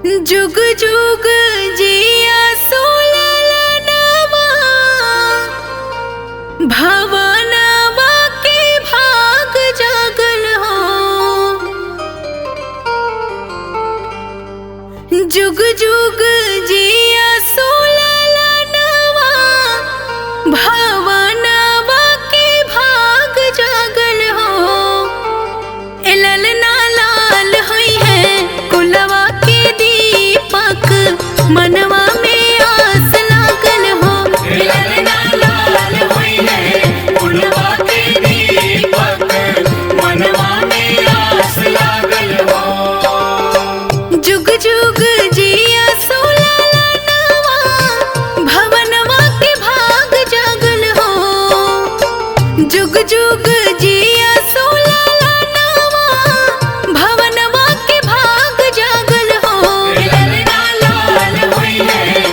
जुग जुग जिया सोललनवा भवनवा के भाग जागल हो। जुग जुग जिया सोललनवा भवनवा के भाग जागल हो। ललना लाल हुई है कुलवा के दीपक मनवा में आस लागल हो। ललना लाल हुई है कुलवा के दीपक मनवा में आस लागल हो। जुग जुग जिया सोललनवा भवनवा के भाग जागल हो। जुग जुग जिया सोललनवा भवनवा के भाग जागल हो। ललना लाल हुई है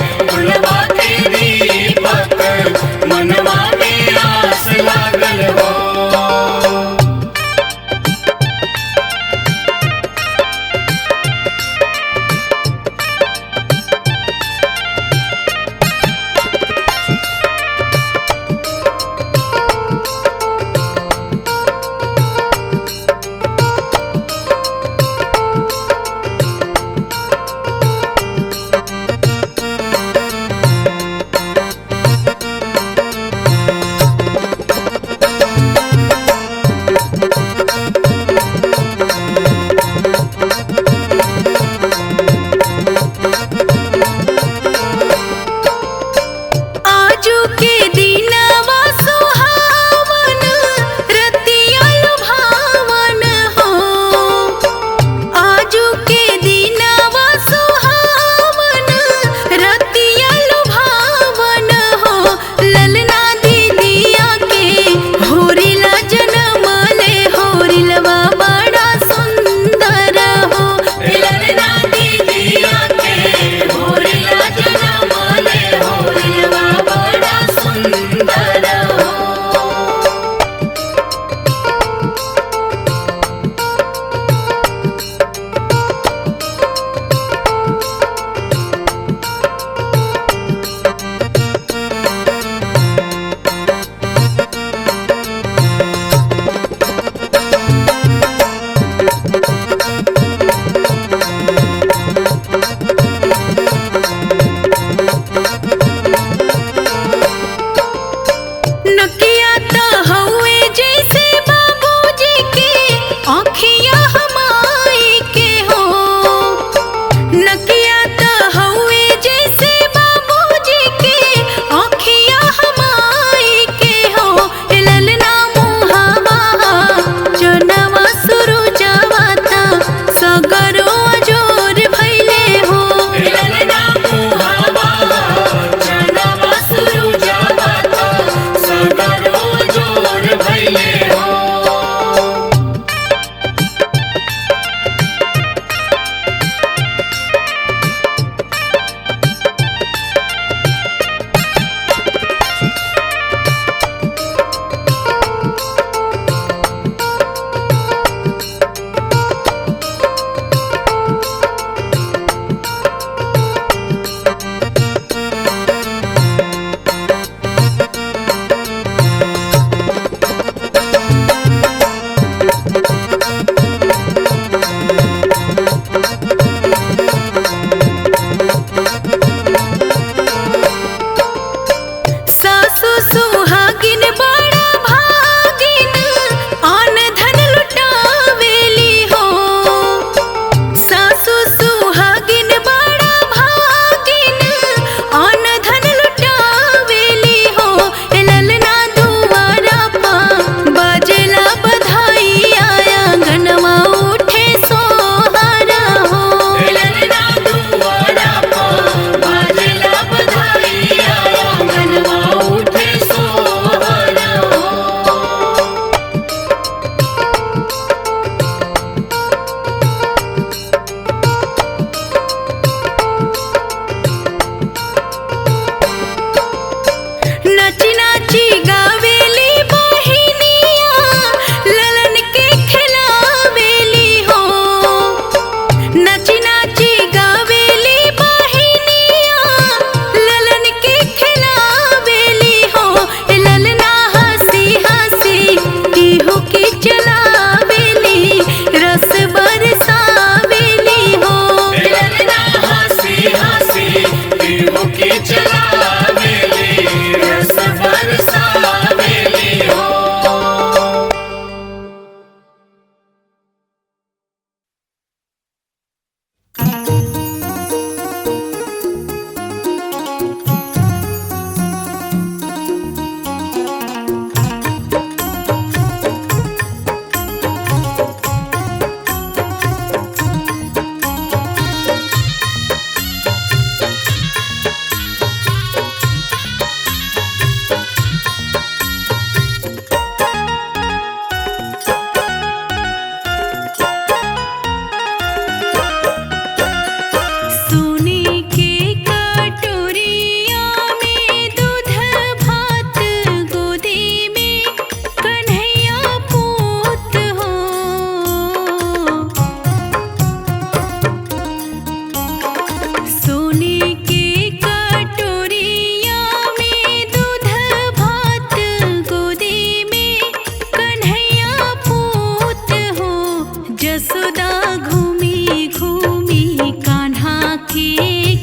जसोदा घूमी घूमी कान्हा के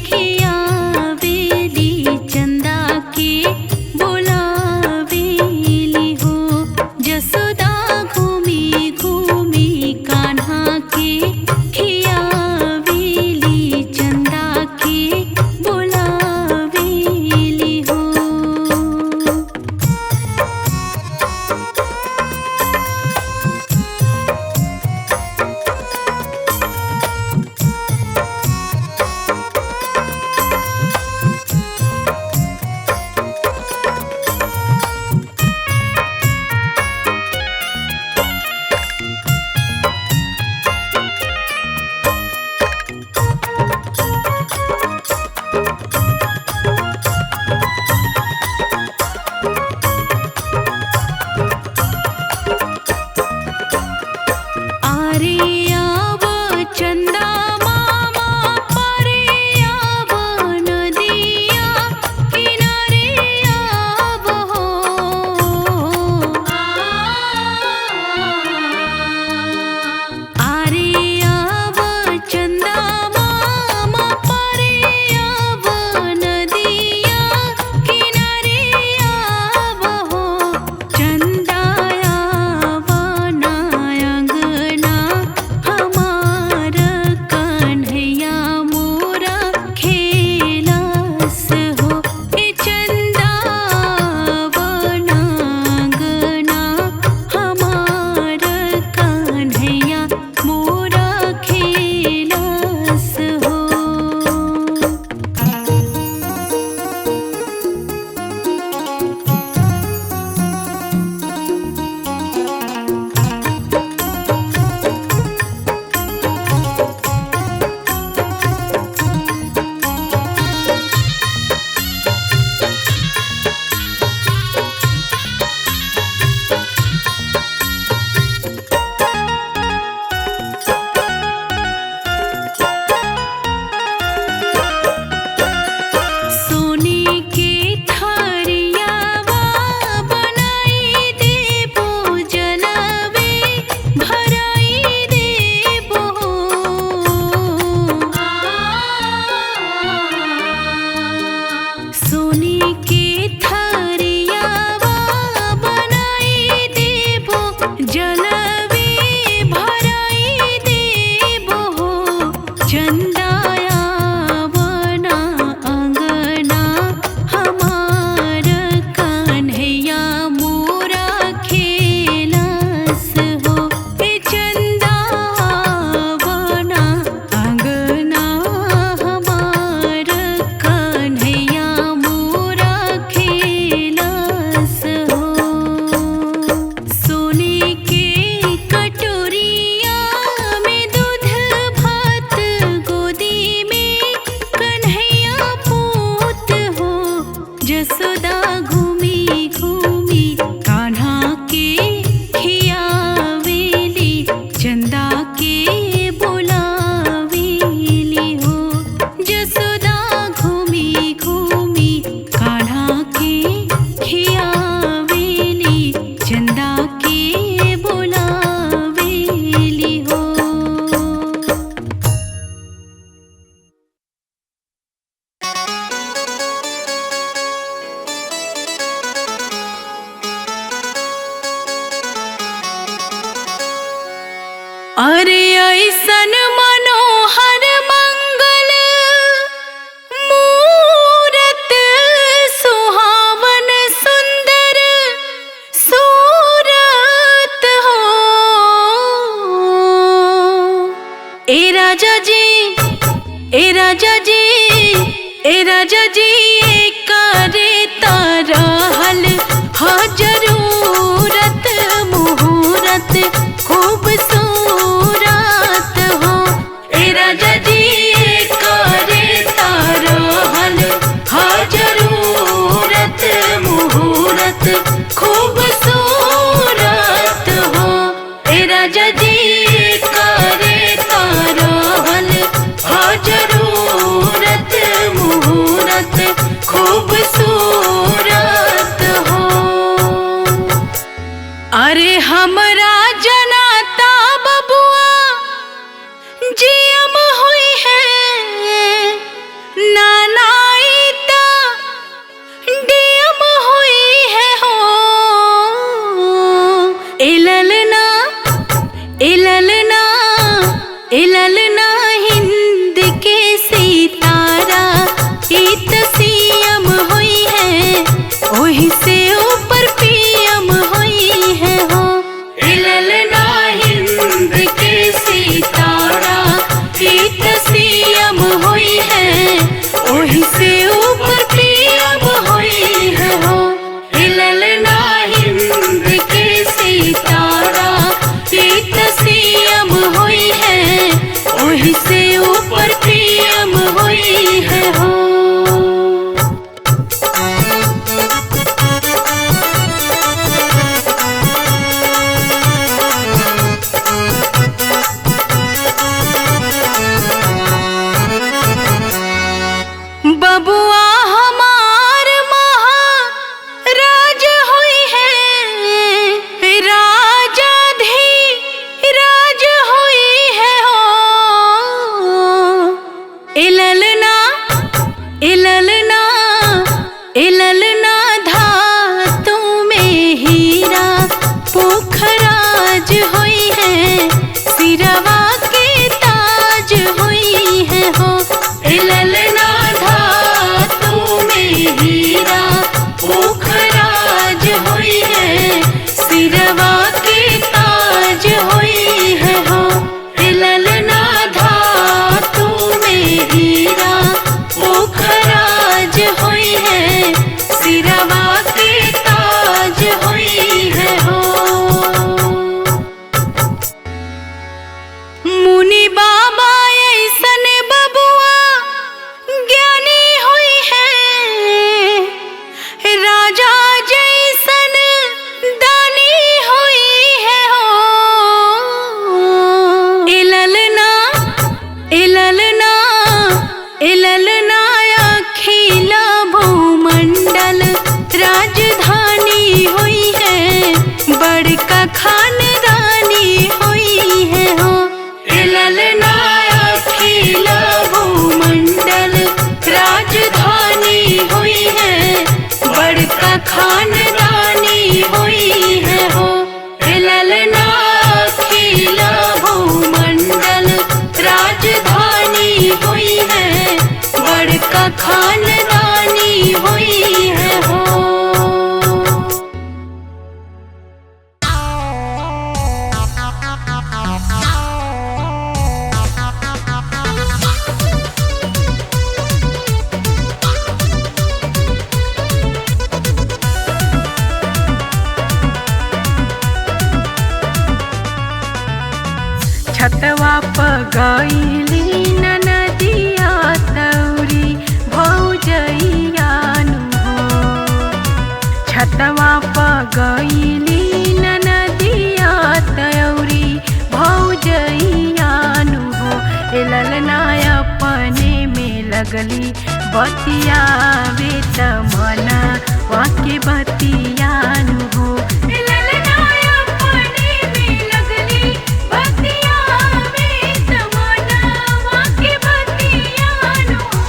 खियावेली चंदा के बोलावेली हो। जसोदा घूमी घूमी कान्हा के खियावेली चंदा के बोलावेली हो। अरे ऐसन मनोहर मंगल मूरत सुहावन सुंदर सूरत हो। ए राजा जी, ए राजा जी, ए राजा जी, करे तारा हल हा जरूरत मुहूर्त खूबसूरत हो। ए राजा जी करे तारा हल हा जरूरत मुहूर्त खूबसूरत हो। ए राजा जी करे तारा हल हा जरूरत मुहूर्त खूबसूरत हो। खानदानी हुई है हो। छतवा प गईली ननदिया तौरी भौजैयानु हो। छतवा प गईली ननदिया तौरी भौजैयानु हो। ए ललना अपने में लगली बतियावे त मना वाके बतियानु हो। ए ललना अपने में लगली बतियावे त मना वाके बतियानु हो।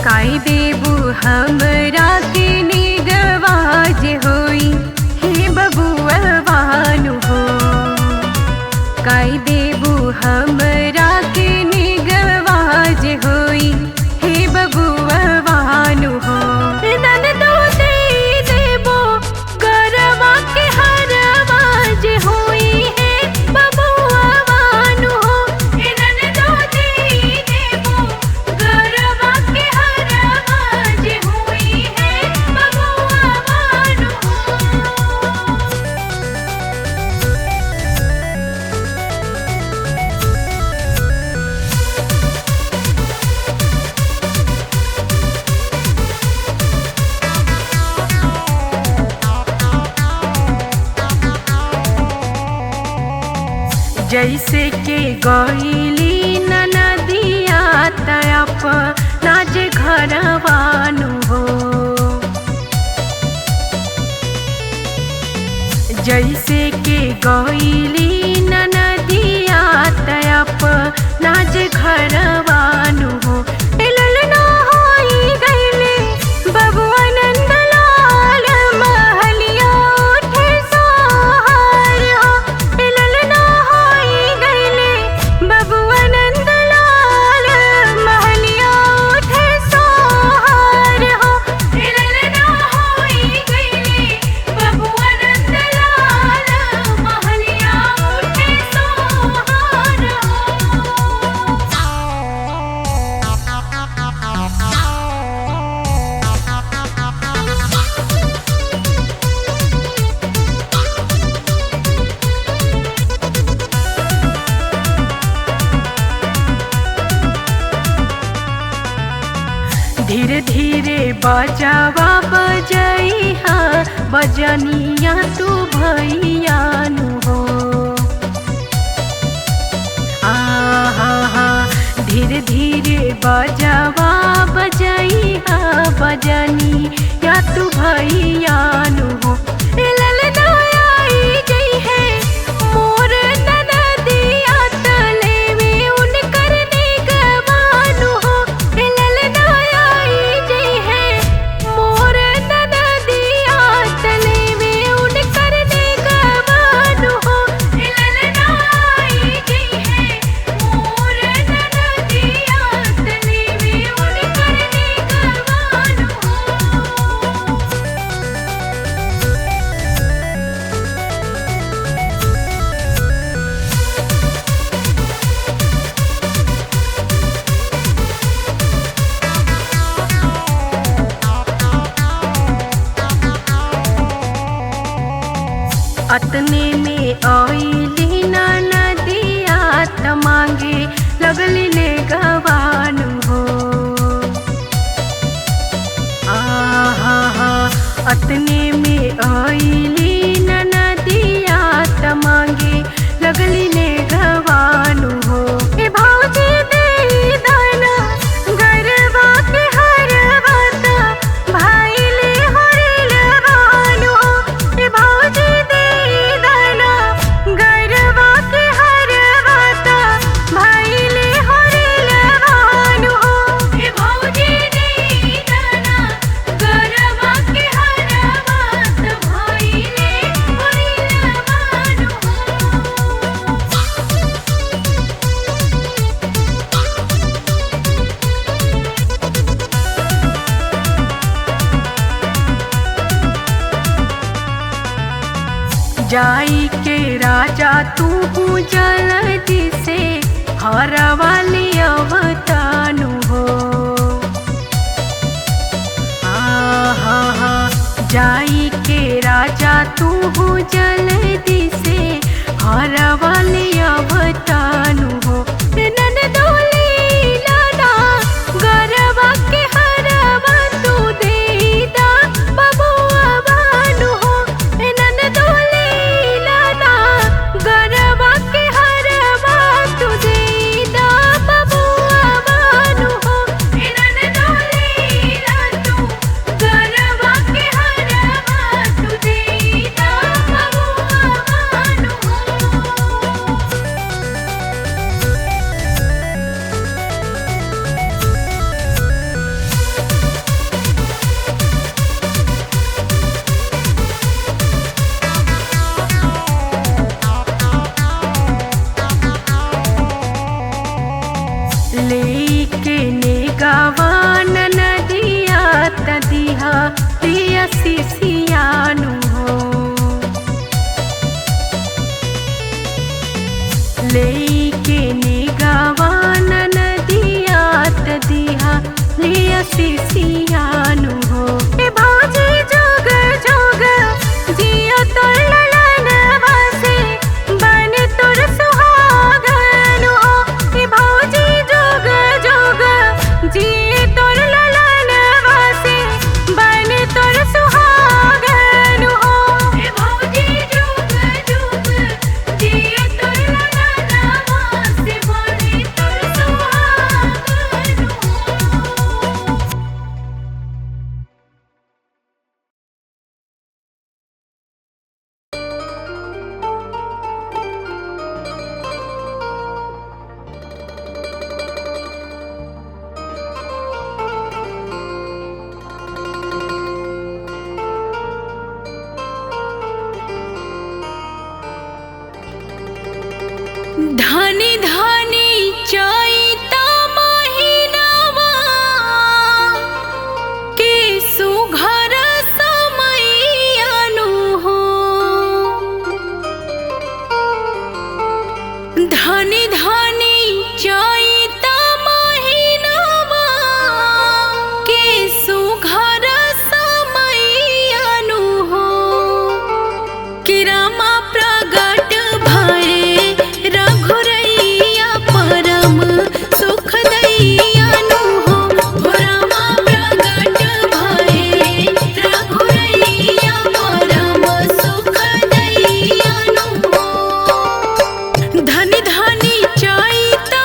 काई देबू हमरा के निगवाज होई हे बबुआ बानु हो। काई देबू हमरा के निगवाज होई हे बबुआ बानु हो। ननदो दे देबो गरवा के हरवाज होई हे बबुआ बानु हो। ननदो दे देबो गरवा के हरवाज होई है बबुआ बानु हो। जैसे के गईली ननदिया तयप नाच घरवानु हो। जैसे के गईली ननदिया तयप नाच घरवानु हो। ए ललना होई गईले बबुआ नंदलाल महलिया उठे सोहर हो। ए ललना होई गईले बबुआ नंदलाल महलिया उठे सोहर हो। ए ललना होई गईले बबुआ नंदलाल महलिया उठे सोहर हो। धीरे धीरे बजावा बजैहा बजनिया तू भैयानु हो। आहा धीरे धीरे बजावा बजैहा बजनिया तू भैयानु हो। ए ललना आई गई है मोर ननदिया तले में उनकर निगवानु हो। ए ललना आई गई है मोर ननदिया तले में उनकर निगवानु हो। ए ललना आई गई है मोर ननदिया तले में उनकर निगवानु हो। जाई के राजा तू जल्दी से हरवाली अवतानु हो। जाई के राजा तू जल्दी से हरवाली अवतानु हो। नन डोली लाना गरवा के हरवा तू देदा बबुआ बानु हो। नन डोली लाना गरवा के हरवा तू देदा बबुआ बानु हो। नन डोली लाना तू गरवा के हरवा तू देदा बबुआ बानु हो। लेके नेगावान नदिया तदिहा लिया सिसियानु हो। लेके नेगावान नदिया तदिहा लिया सिसियानु हो। ए भाजी जोग जोग जिया तोर ललनवा से बन तोर सुहागन हो। ए भाजी जोग जोग जिया तोर ललनवा से बन तोर सुहागन हो। ए भाजी जोग जोग जिया तोर ललनवा से बन तोर सुहागन हो। धनी धनी चैता महिनावा के सुघर समैयानु हो। धनी धनी चैता महिनावा के सुघर समैयानु हो। कि रामा प्रगट भये रघुरैया परम सुख दैयानु हो। रामा प्रगट भये रघुरैया परम सुख दैयानु हो। धनी धनी चैता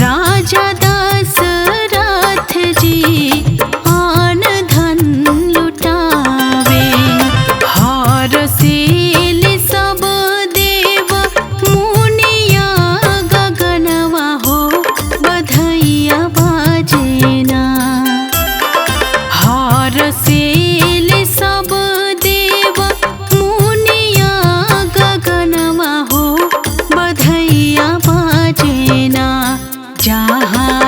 राजा दशरथ जी आन धन लुटावे। हरषेल सब देव मुनिया गगनवा हो बधैया बाजेना। हरषेल सब देव मुनिया गगनवा हो बधैया बाजेना। जहाँ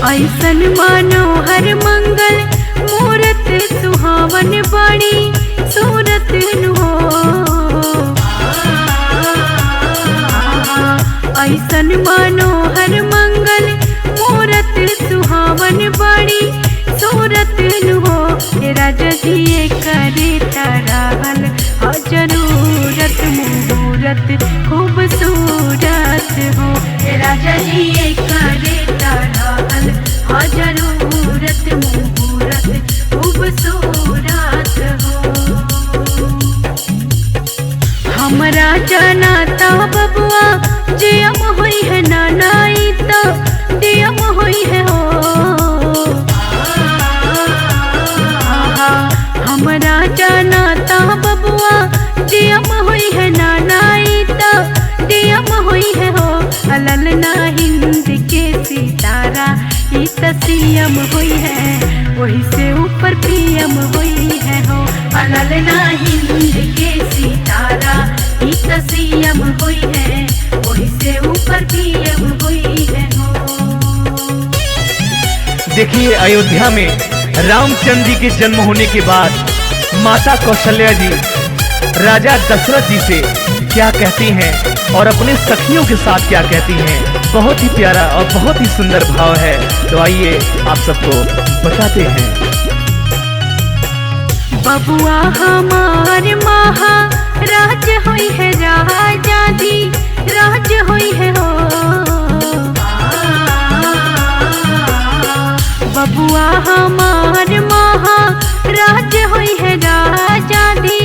ऐसन मनोहर मंगल मूरत सुहावन बड़ी सूरत हो। ऐसन मनोहर मंगल मूरत सुहावन बड़ी सूरत हो। राजा जी करे तरहल जरूरत मुहूर्त खूबसूरत हो। राजा जी करे तरहल जरूरत मुहूर्त खूबसूरत हो। हमरा जनाता बबुआ जियम होई है नानाई तो दियम होई है हो। हमरा जनाता बबुआ जियम होई है नानाई तो दियम होई है हो। ललना हिंद के सितारा ई त सीएम होई है वही से ऊपर पीएम होई है हो। ललना हिंद के सितारा ई त सीएम होई है वही से ऊपर पीएम होई है हो। देखिए अयोध्या में रामचंद्र जी के जन्म होने के बाद माता कौशल्या जी राजा दशरथ जी से क्या कहती हैं और अपने सखियों के साथ क्या कहती हैं। बहुत ही प्यारा और बहुत ही सुंदर भाव है, तो आइए आप सबको बताते हैं। बबुआ हमार महाराज होई है राजा दी राज होई है हो। बबुआ हमार महाराज होई है राजा दी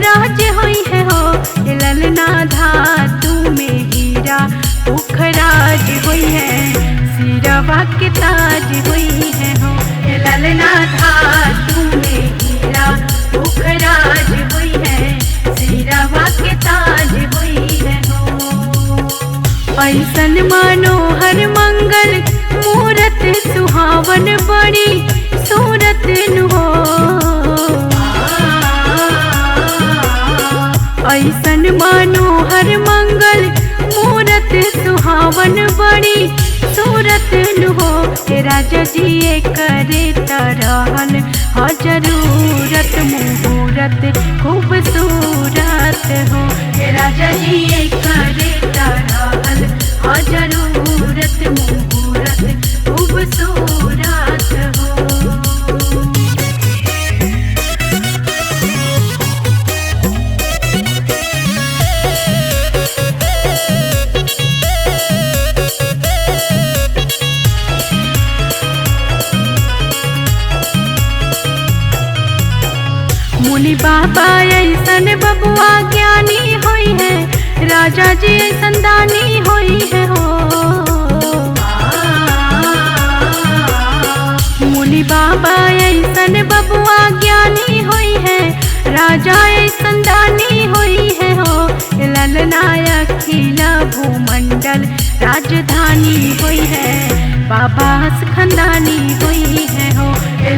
राज होई है हो। ललना धातु में हीरा पुखराज होई है सिरवा के ताज होई है हो। ललना धातु में हीरा पुखराज होई है सिरवा के ताज होई है हो। ऐसन मनोहर मंगल मूरत सुहावन बड़ी सूरत हो। ऐसन मनोहर मंगल मूरत सुहावन बड़ी सूरत हो। राजा जी करे तरहल जरूरत मुहूर्त खूबसूरत हो। राजा जी करे तरहल जरूरत मुहूर्त खूबसूरत हो। मुनि बाबा ऐसन बबुआ ज्ञानी होई है राजा जी ऐसन दानी होई है हो। मुनि बाबा ऐसन बबुआ ज्ञानी होई है राजा ऐसन दानी होई है हो। ललना अखिला भूमंडल राजधानी होई है बाबा खानदानी होई है हो।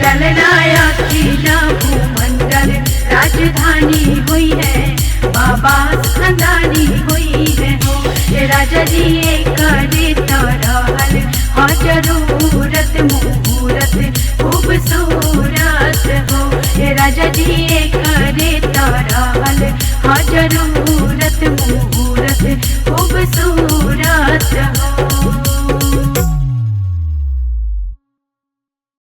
ललना अखिला भूमंडल राजधानी हुई है बाबा खानदानी हुई है हो। राजा जी करे तरहल जरूरत